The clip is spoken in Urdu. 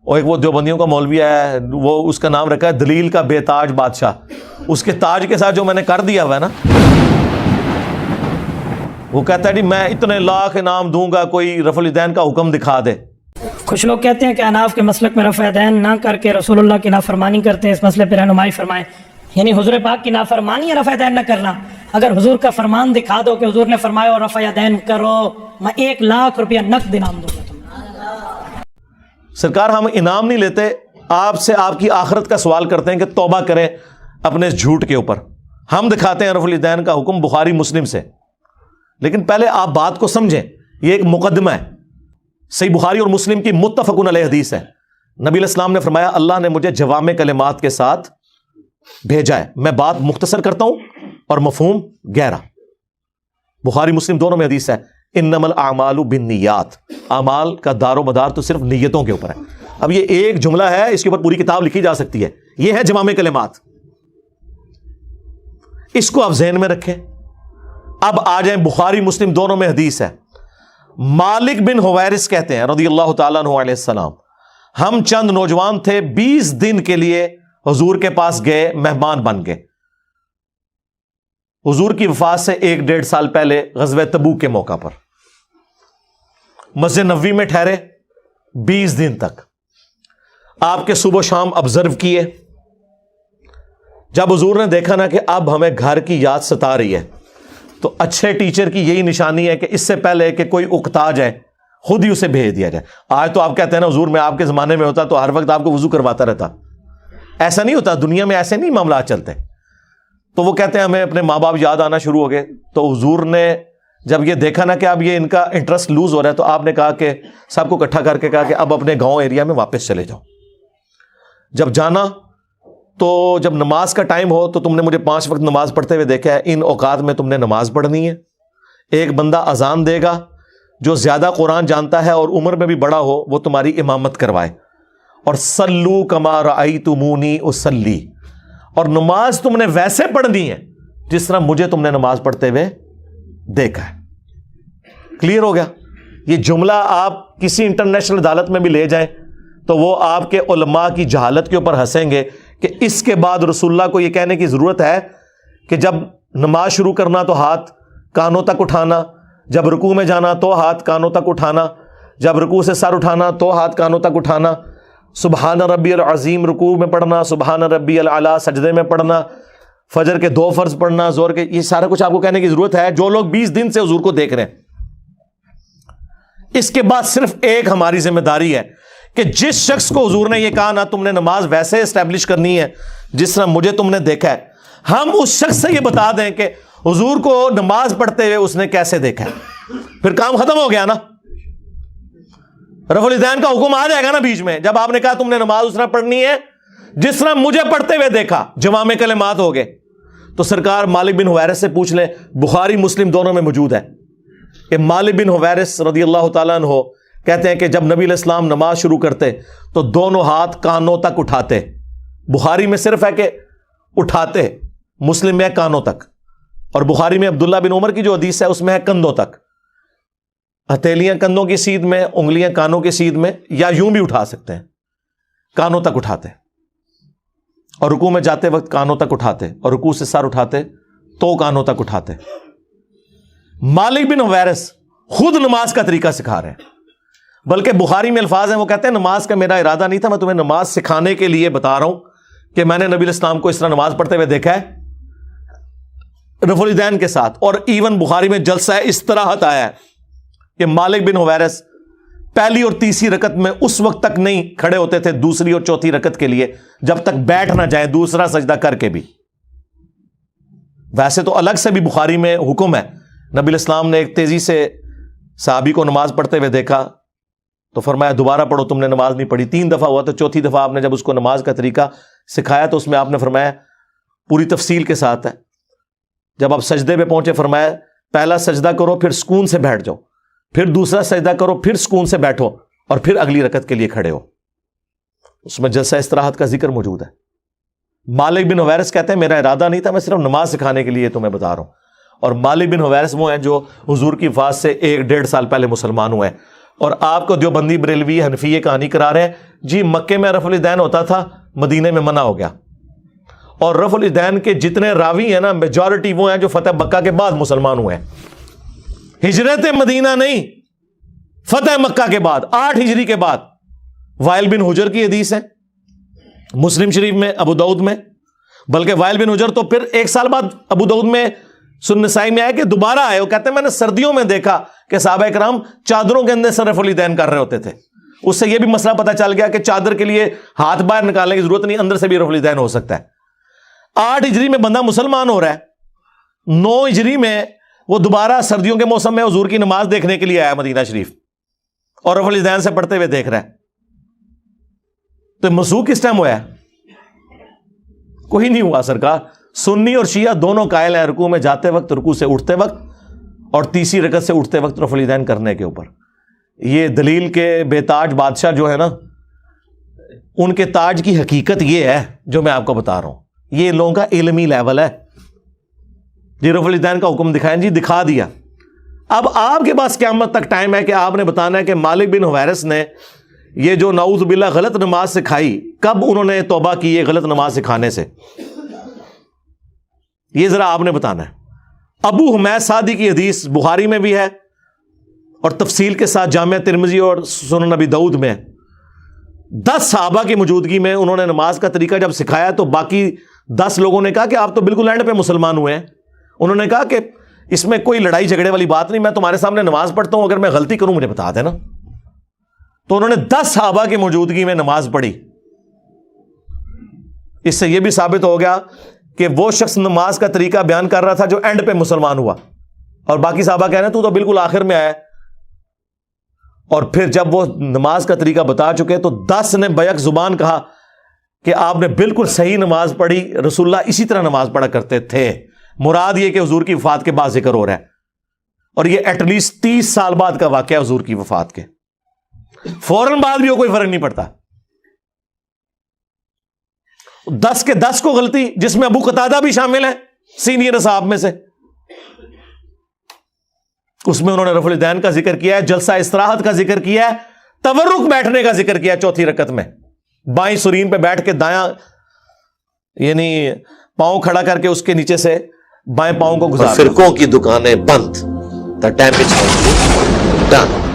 اور ایک وہ دیوبندیوں کا مولوی ہے، وہ اس کا نام رکھا ہے دلیل کا بے تاج بادشاہ، اس کے تاج کے ساتھ جو میں نے کر دیا ہوا ہے نا، وہ کہتا ہے جی میں اتنے لاکھ انعام دوں گا کوئی رفع الیدین کا حکم دکھا دے۔ کچھ لوگ کہتے ہیں کہ اناف کے مسلک میں رفع دین نہ کر کے رسول اللہ کی نافرمانی کرتے ہیں، اس مسئلے پہ رہنمائی فرمائیں۔ یعنی حضور پاک کی نافرمانی ہے رفع دین نہ کرنا؟ اگر حضور کا فرمان دکھا دو کہ حضور نے فرمایا اور رفع دین کرو، میں 1,00,000 روپیہ نقد انعام دوں گا تمہیں۔ سرکار ہم انعام نہیں لیتے، آپ سے آپ کی آخرت کا سوال کرتے ہیں کہ توبہ کریں اپنے اس جھوٹ کے اوپر۔ ہم دکھاتے ہیں رفع الیدین کا حکم بخاری مسلم سے، لیکن پہلے آپ بات کو سمجھیں، یہ ایک مقدمہ ہے۔ صحیح بخاری اور مسلم کی متفقن علیہ حدیث ہے، نبی علیہ السلام نے فرمایا اللہ نے مجھے جوامع کلمات کے ساتھ بھیجا ہے، میں بات مختصر کرتا ہوں اور مفہوم گہرا۔ بخاری مسلم دونوں میں حدیث ہے انما الاعمال بالنیات، اعمال کا دار و مدار تو صرف نیتوں کے اوپر ہے۔ اب یہ ایک جملہ ہے، اس کے اوپر پوری کتاب لکھی جا سکتی ہے، یہ ہے جوامع کلمات، اس کو آپ ذہن میں رکھیں۔ اب آ جائیں بخاری مسلم دونوں میں حدیث ہے، مالک بن حویرث کہتے ہیں رضی اللہ تعالیٰ عنہ علیہ السلام، ہم چند نوجوان تھے 20 دن کے لیے حضور کے پاس گئے، مہمان بن گئے۔ حضور کی وفات سے 1-1.5 سال پہلے غزوہ تبوک کے موقع پر مسجد نبوی میں ٹھہرے 20 دن تک، آپ کے صبح و شام آبزرو کیے۔ جب حضور نے دیکھا نا کہ اب ہمیں گھر کی یاد ستا رہی ہے، تو اچھے ٹیچر کی یہی نشانی ہے کہ اس سے پہلے کہ کوئی اکتا جائے خود ہی اسے بھیج دیا جائے۔ آج تو آپ کہتے ہیں نا حضور میں آپ کے زمانے میں ہوتا تو ہر وقت آپ کو وضو کرواتا رہتا، ایسا نہیں ہوتا، دنیا میں ایسے نہیں معاملات چلتے۔ تو وہ کہتے ہیں ہمیں اپنے ماں باپ یاد آنا شروع ہو گئے، تو حضور نے جب یہ دیکھا نا کہ اب یہ ان کا انٹرسٹ لوز ہو رہا ہے، تو آپ نے کہا کہ سب کو اکٹھا کر کے کہا کہ اب اپنے گاؤں ایریا میں واپس چلے جاؤ۔ جب جانا تو جب نماز کا ٹائم ہو تو تم نے مجھے 5 وقت نماز پڑھتے ہوئے دیکھا ہے، ان اوقات میں تم نے نماز پڑھنی ہے۔ ایک بندہ اذان دے گا جو زیادہ قرآن جانتا ہے اور عمر میں بھی بڑا ہو، وہ تمہاری امامت کروائے، اور صلو کما رأیتمونی اصلی، اور نماز تم نے ویسے پڑھنی ہے جس طرح مجھے تم نے نماز پڑھتے ہوئے دیکھا ہے۔ کلیئر ہو گیا؟ یہ جملہ آپ کسی انٹرنیشنل عدالت میں بھی لے جائیں تو وہ آپ کے علماء کی جہالت کے اوپر ہنسیں گے کہ اس کے بعد رسول اللہ کو یہ کہنے کی ضرورت ہے کہ جب نماز شروع کرنا تو ہاتھ کانوں تک اٹھانا، جب رکوع میں جانا تو ہاتھ کانوں تک اٹھانا، جب رکوع سے سر اٹھانا تو ہاتھ کانوں تک اٹھانا، سبحان ربی العظیم رکوع میں پڑھنا، سبحان ربی الاعلیٰ سجدے میں پڑھنا، فجر کے 2 فرض پڑھنا، زور کے، یہ سارا کچھ آپ کو کہنے کی ضرورت ہے جو لوگ 20 دن سے حضور کو دیکھ رہے ہیں۔ اس کے بعد صرف ایک ہماری ذمہ داری ہے کہ جس شخص کو حضور نے یہ کہا نا تم نے نماز ویسے اسٹیبلش کرنی ہے جس طرح مجھے تم نے دیکھا ہے، ہم اس شخص سے یہ بتا دیں کہ حضور کو نماز پڑھتے ہوئے اس نے کیسے دیکھا ہے، پھر کام ختم ہو گیا نا۔ رفع الیدین کا حکم آ جائے گا نا بیچ میں، جب آپ نے کہا تم نے نماز اس طرح پڑھنی ہے جس طرح مجھے پڑھتے ہوئے دیکھا، جوامع کلمات ہو گئے۔ تو سرکار مالک بن حویرث سے پوچھ لیں، بخاری مسلم دونوں میں موجود ہے کہ مالک بن حویرث رضی اللہ تعالیٰ عنہ کہتے ہیں کہ جب نبی علیہ السلام نماز شروع کرتے تو دونوں ہاتھ کانوں تک اٹھاتے۔ بخاری میں صرف ہے کہ اٹھاتے، مسلم میں ہے کانوں تک، اور بخاری میں عبداللہ بن عمر کی جو حدیث ہے اس میں ہے کندھوں تک، ہتھیلیاں کندھوں کی سیدھ میں، انگلیاں کانوں کی سیدھ میں، یا یوں بھی اٹھا سکتے ہیں، کانوں تک اٹھاتے، اور رکوع میں جاتے وقت کانوں تک اٹھاتے، اور رکوع سے سر اٹھاتے تو کانوں تک اٹھاتے۔ مالک بن حویرث خود نماز کا طریقہ سکھا رہے ہیں، بلکہ بخاری میں الفاظ ہیں، وہ کہتے ہیں نماز کا میرا ارادہ نہیں تھا، میں تمہیں نماز سکھانے کے لیے بتا رہا ہوں کہ میں نے نبی علیہ السلام کو اس طرح نماز پڑھتے ہوئے دیکھا ہے رفع الیدین کے ساتھ۔ اور ایون بخاری میں جلسہ استراحت آیا ہے کہ مالک بن حویرث پہلی اور تیسری رکعت میں اس وقت تک نہیں کھڑے ہوتے تھے دوسری اور چوتھی رکعت کے لیے جب تک بیٹھ نہ جائیں دوسرا سجدہ کر کے بھی۔ ویسے تو الگ سے بھی بخاری میں حکم ہے، نبی علیہ السلام نے ایک تیزی سے صحابی کو نماز پڑھتے ہوئے دیکھا تو فرمایا دوبارہ پڑھو، تم نے نماز نہیں پڑھی۔ 3 دفعہ ہوا تو چوتھی دفعہ آپ نے جب اس کو نماز کا طریقہ سکھایا تو اس میں آپ نے فرمایا پوری تفصیل کے ساتھ ہے، جب آپ سجدے پہ پہنچے فرمایا پہلا سجدہ کرو پھر سکون سے بیٹھ جاؤ، پھر دوسرا سجدہ کرو پھر سکون سے بیٹھو، اور پھر اگلی رکعت کے لیے کھڑے ہو۔ اس میں جلسہ استراحت کا ذکر موجود ہے۔ مالک بن حویرث کہتے ہیں میرا ارادہ نہیں تھا، میں صرف نماز سکھانے کے لیے تمہیں بتا رہا ہوں۔ اور مالک بن حویرث وہ ہیں جو حضور کی وفات سے 1-1.5 سال پہلے مسلمان ہوئے ہیں۔ اور آپ کو دیوبندی بریلوی حنفی یہ کہانی کرا رہے ہیں جی مکے میں رفع الیدین ہوتا تھا، مدینے میں منع ہو گیا، اور رفع الیدین کے جتنے راوی ہیں نا میجورٹی وہ ہیں جو فتح مکہ کے بعد مسلمان ہوئے ہیں، ہجرت مدینہ نہیں، فتح مکہ کے بعد 8 ہجری کے بعد۔ وائل بن حجر کی حدیث ہے مسلم شریف میں، ابو داؤد میں، بلکہ وائل بن حجر تو پھر 1 سال بعد ابو داؤد میں سنن نسائی میں آئے کہ دوبارہ آئے، وہ کہتے ہیں میں نے سردیوں میں دیکھا کہ صحابہ کرام چادروں کے اندر سے رفع الیدین کر رہے ہوتے تھے۔ اس سے یہ بھی مسئلہ پتہ چل گیا کہ چادر کے لیے ہاتھ باہر نکالنے کی ضرورت نہیں، اندر سے بھی رفع الیدین ہو سکتا ہے۔ 8 ہجری میں بندہ مسلمان ہو رہا ہے، 9 ہجری میں وہ دوبارہ سردیوں کے موسم میں حضور کی نماز دیکھنے کے لیے آیا مدینہ شریف، اور رفع الیدین سے پڑھتے ہوئے دیکھ رہا ہے۔ تو مسوخ کس ٹائم ہوا ہے؟ کوئی نہیں ہوا سرکار۔ سنی اور شیعہ دونوں قائل ہیں رکوع میں جاتے وقت، رکوع سے اٹھتے وقت، اور تیسری رکعت سے اٹھتے وقت رفع الیدین کرنے کے اوپر۔ یہ دلیل کے بے تاج بادشاہ جو ہے نا، ان کے تاج کی حقیقت یہ ہے جو میں آپ کو بتا رہا ہوں، یہ لوگوں کا علمی لیول ہے۔ جی رفع الیدین کا حکم دکھائیں، جی دکھا دیا۔ اب آپ کے پاس قیامت تک ٹائم ہے کہ آپ نے بتانا ہے کہ مالک بن حویرث نے یہ جو نعوذ باللہ غلط نماز سکھائی، کب انہوں نے توبہ کی یہ غلط نماز سکھانے سے، یہ ذرا آپ نے بتانا ہے۔ ابو حمید سعدی کی حدیث بخاری میں بھی ہے اور تفصیل کے ساتھ جامع ترمذی اور سنن نبی داؤد میں۔ 10 صحابہ کی موجودگی میں انہوں نے نماز کا طریقہ جب سکھایا تو باقی 10 لوگوں نے کہا کہ آپ تو بالکل اینڈ پہ مسلمان ہوئے ہیں۔ انہوں نے کہا کہ اس میں کوئی لڑائی جھگڑے والی بات نہیں، میں تمہارے سامنے نماز پڑھتا ہوں، اگر میں غلطی کروں مجھے بتا دینا۔ تو انہوں نے 10 صحابہ کی موجودگی میں نماز پڑھی۔ اس سے یہ بھی ثابت ہو گیا کہ وہ شخص نماز کا طریقہ بیان کر رہا تھا جو اینڈ پہ مسلمان ہوا، اور باقی صحابہ کہہ رہے ہیں تو بالکل آخر میں آیا۔ اور پھر جب وہ نماز کا طریقہ بتا چکے تو 10 نے بیک زبان کہا کہ آپ نے بالکل صحیح نماز پڑھی، رسول اللہ اسی طرح نماز پڑھا کرتے تھے۔ مراد یہ کہ حضور کی وفات کے بعد ذکر ہو رہا ہے، اور یہ ایٹ لیسٹ 30 سال بعد کا واقعہ حضور کی وفات کے، فوراً بعد بھی کوئی فرق نہیں پڑتا۔ 10 کے 10 کو غلطی، جس میں ابو قتادہ بھی شامل ہے سینئر اصحاب میں سے، اس میں انہوں نے رفع الیدین کا ذکر کیا ہے، جلسہ استراحت کا ذکر کیا ہے، تورک بیٹھنے کا ذکر کیا ہے چوتھی رکعت میں، بائیں سرین پہ بیٹھ کے دایاں یعنی پاؤں کھڑا کر کے اس کے نیچے سے بائیں پاؤں کو گزار۔ فرقوں کی دکانیں بند، the damage has been done۔